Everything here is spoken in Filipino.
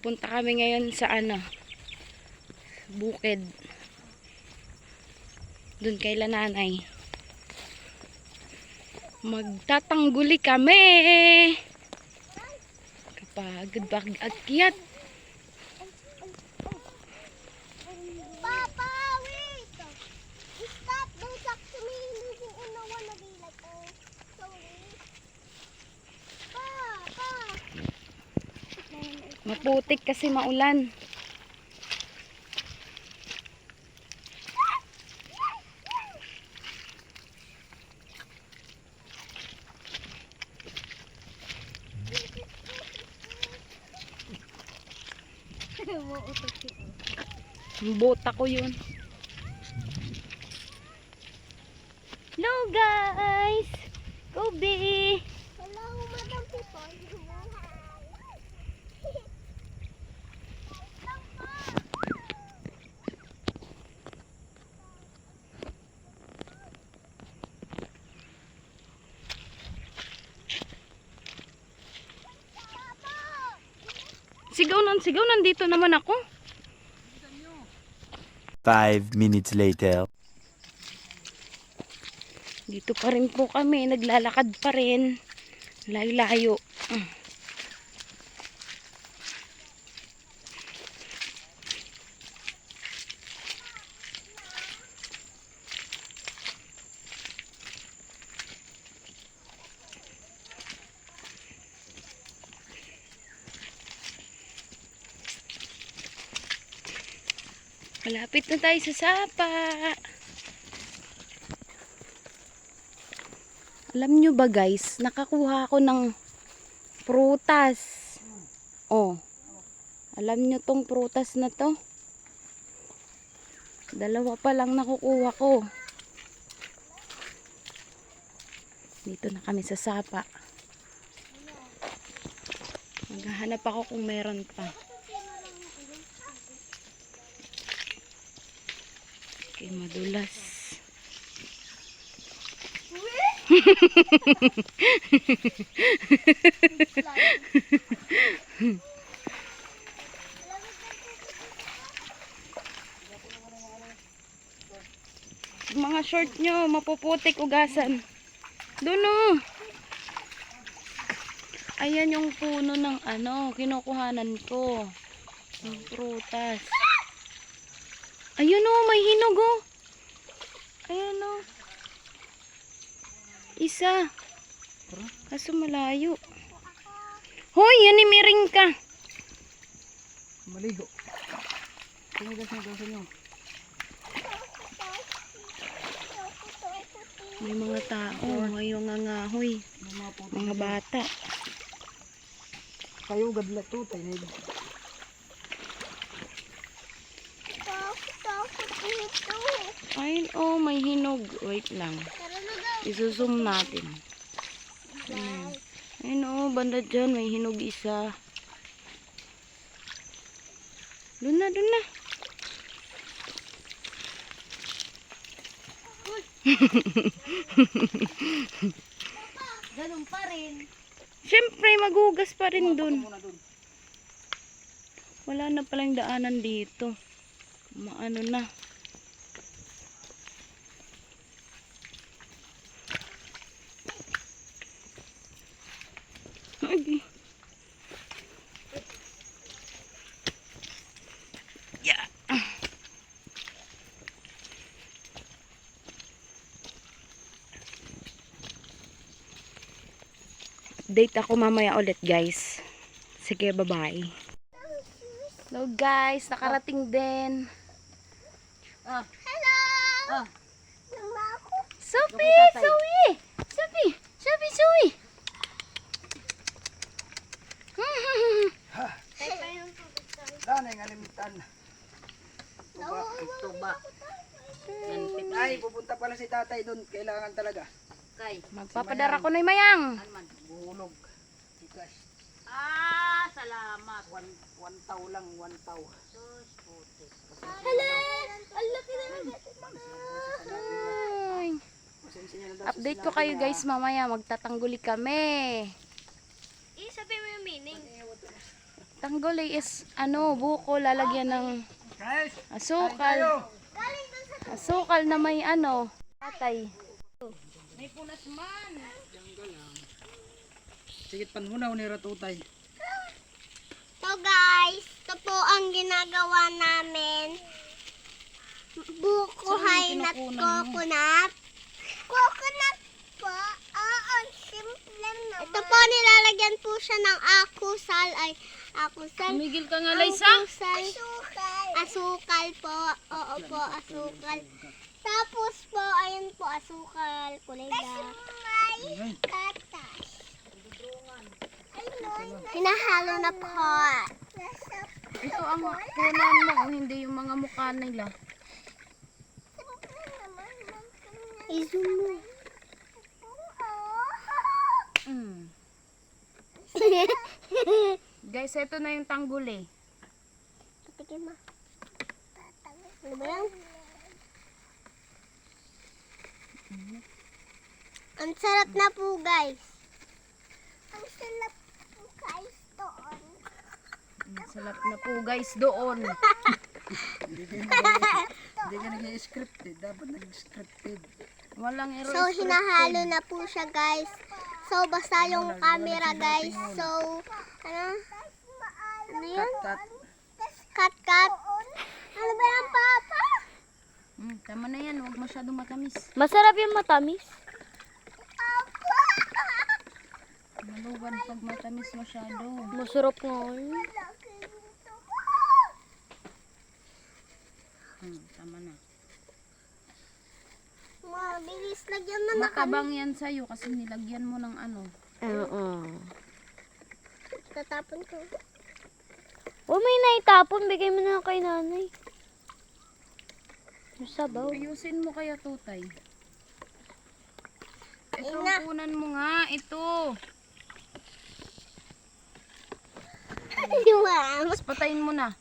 Pupunta kami ngayon sa bukid. Doon kay nanay. Magtatangguli kami. Kapagod pag-akyat. Papa, wait! Stop! Don't talk to me. Moving in. I wanna be like, oh, sorry. Papa! Maputik kasi maulan. Bota ko yun. Hello guys! Kobe! Hello, Madam People. Sigaw, nandito naman ako. 5 minutes later. Dito pa rin po kami, naglalakad pa rin. Layo-layo. Malapit na tayo sa sapa. Alam nyo ba guys, nakakuha ako ng prutas. Oh. Alam nyo tong prutas na to? Dalawa pa lang nakukuha ko. Dito na kami sa sapa. Maghahanap ako kung meron pa. Okay, madulas. Mga short nyo, mapuputik ugasan. Doon oh. Ayan yung puno ng kinukuhanan ko. Yung prutas. Ayun oh, may hinog oh. Ayan oh. Isa. Kaso malayo. Hoy, yan ni miring ka. Maligo. Tumigas na daw sa inyo. May mga tao, may mga ngahoy. Mga bata. Kayo gadla to, tayo na Takot dito. Ayun oh, may hinog. Wait lang. Tara na daw. Isusum natin. Ayun oh, banda dyan, may hinog isa. Doon na, doon na. Ganun pa rin. Siyempre, maghugas pa rin doon. Wala na palang daanan dito. Maano na. Yeah. Update ako mamaya ulit guys. Sige, bye-bye. Hello guys, nakarating din. Hello! Nang ako. Sophie! Zoe! Sophie! Sophie! Zoe! Daan ay ngalimitan. Tuba. Ay, pupunta pala si tatay doon. Kailangan talaga. Magpapadara ko na yung mayang. Buhulog. Tikas. Salamat. One taw lang, one taw. Hello! Ang laki na naman. Ay. Pasensya na daw sa Update ko sinabi kayo na- guys mamaya. Magtatangguli kami. Sabi mo yung meaning. Tanggol is ano, buko lalagyan ng Guys, asukal. Galing doon sa Asukal na may ano, patay. May punas man. sige panhunaw ni Ratutay. So guys, ito po ang ginagawa namin. Buko Saan hay yung nut kinukunan mo? coconut. Coconut po? Oo, simple naman. Ito po, nilalagyan po siya ng akusal. Ay, akusal. Tumigil ka nga, Liza. Akusal. Asukal po. Oo po, asukal. Tapos po, ayun po, asukal. Kulay na. Katas. Hinahalo na po. Ito ang punan mo, hindi yung mga mukha nila. I-zoom mo. Mm. Guys, ito na yung tanggol eh. Patikin mo. Ano ba yan? Ang sarap na po, guys. Ang sarap po, guys, doon. Ang salap na po guys doon. Hindi ka nag-scripted, dapat nag-scripted. Walang So, hinahalo na po siya, guys. So, basta yung camera, guys. So, ano? Ano yun? Cut. Cut, cut. Ano ba yan, Papa? Tama na yan, huwag masyadong matamis. Masarap yung matamis. Maluwan pag matamis masyado. Masarap nga. Tama na. Mabilis lagyan na na kami. Matabang yan sa'yo kasi nilagyan mo ng ano. Oo. Tatapon ko. Huwag may naitapon. Bigay mo na kay nanay. Yung sabaw. Ayusin mo kaya tutay. Ito Ina. ang punan mo nga. Ito. Wow. Tapos patayin mo na.